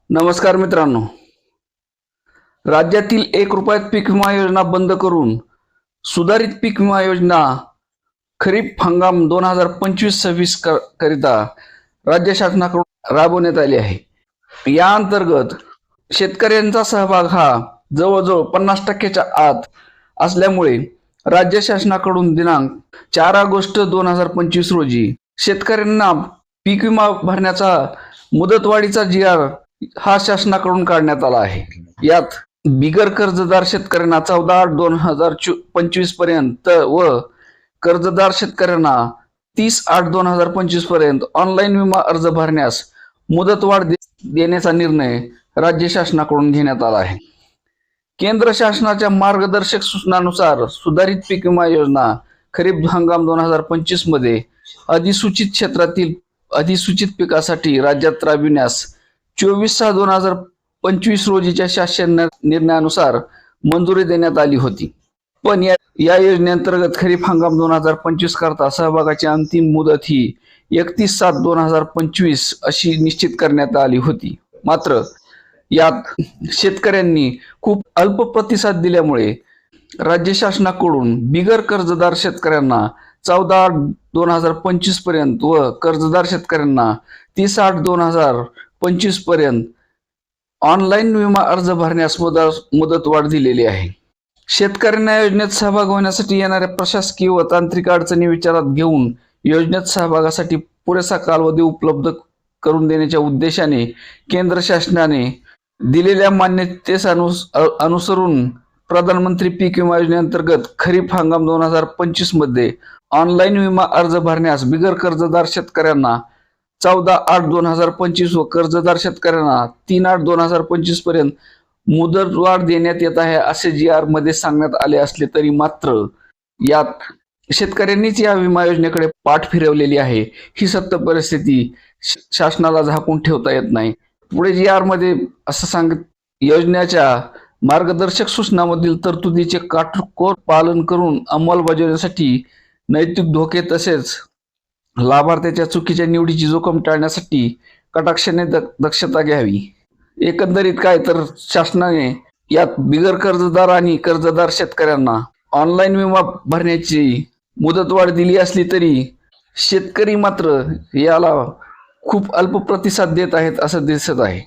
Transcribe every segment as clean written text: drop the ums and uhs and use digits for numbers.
नमस्कार मित्रांनो. राज्यातील 1 रुपयात पीक विमा योजना बंद करून सुधारित पीक विमा योजना खरीप हंगाम 2025-26 करिता राज्य शासनाकडून राबवण्यात आली आहे. या अंतर्गत शेतकऱ्यांचा सहभाग हा जवळजवळ 50% आत असल्यामुळे राज्य शासनाकडून दिनांक 4 ऑगस्ट 2025 रोजी शेतकऱ्यांना पीक विमा भरण्याचा मुदतवाढीचा जी.आर. हा शासनाकडून काढण्यात आला आहे. यात बिगर कर्जदार शेतकऱ्यांना 14/8/2025 पर्यंत व कर्जदार शेतकऱ्यांना 30/8/2025 पर्यंत ऑनलाईन विमा अर्ज भरण्यास मुदतवाढ देण्याचा निर्णय राज्य शासनाकडून घेण्यात आला आहे. केंद्र शासनाच्या मार्गदर्शक सूचनानुसार सुधारित पीक विमा योजना खरीप हंगाम 2025 मध्ये अधिसूचित क्षेत्रातील अधिसूचित पिकासाठी राज्यात राबविण्यास 24/6/2025 रोजीच्या शासन निर्णयानुसार मंजुरी देण्यात आली होती. पण या योजनेअंतर्गत खरीप हंगाम 2025 करता सहभागाची अंतिम मुदत ही 31/7/2025 अशी निश्चित करण्यात आली होती. मात्र यात शेतकऱ्यांनी खूप अल्प प्रतिसाद दिल्यामुळे राज्य शासनाकडून बिगर कर्जदार शेतकऱ्यांना 14/8/2025 पर्यंत व कर्जदार शेतकऱ्यांना 30/8/2025 पर्यंत ऑनलाईन विमा अर्ज भरण्यास मुदतवाढ दिलेली आहे. शेतकऱ्यांना योजनेत सहभाग होण्यासाठी येणाऱ्या प्रशासकीय व तांत्रिक अडचणी विचारात घेऊन योजनेत सहभागासाठी पुरेसा कालावधी उपलब्ध करून देण्याच्या उद्देशाने केंद्र शासनाने दिलेल्या मान्यतेस अनुसरून प्रधानमंत्री पीक विमा योजनेअंतर्गत खरीप हंगाम 2025 मध्ये ऑनलाईन विमा अर्ज भरण्यास बिगर कर्जदार शेतकऱ्यांना 14/8/2025 व कर्जदार शेतकऱ्यांना 3/8/2025 पर्यंत मुदतवाढ देण्यात येत आहे असे जी.आर. मध्ये सांगण्यात आले असले तरी मात्र यात शेतकऱ्यांनीच या विमा योजनेकडे पाठ फिरवलेली आहे. ही सत्य परिस्थिती शासनाला झाकून ठेवता येत नाही. पुढे जी.आर. मध्ये असं सांगत योजनेच्या मार्गदर्शक सूचनांमधील तरतुदीचे काटेकोर पालन करून अंमलबजावणीसाठी नैतिक धोके तसेच लाभार्थ्याच्या चुकीच्या निवडीची जोखीम टाळण्यासाठी कटाक्षाने दक्षता घ्यावी. एकंदरीत काय तर शासनाने यात बिगर कर्जदार आणि कर्जदार शेतकऱ्यांना ऑनलाईन विमा भरण्याची मुदतवाढ दिली असली तरी शेतकरी मात्र याला खूप अल्प प्रतिसाद देत आहेत असं दिसत आहे.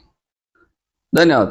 धन्यवाद.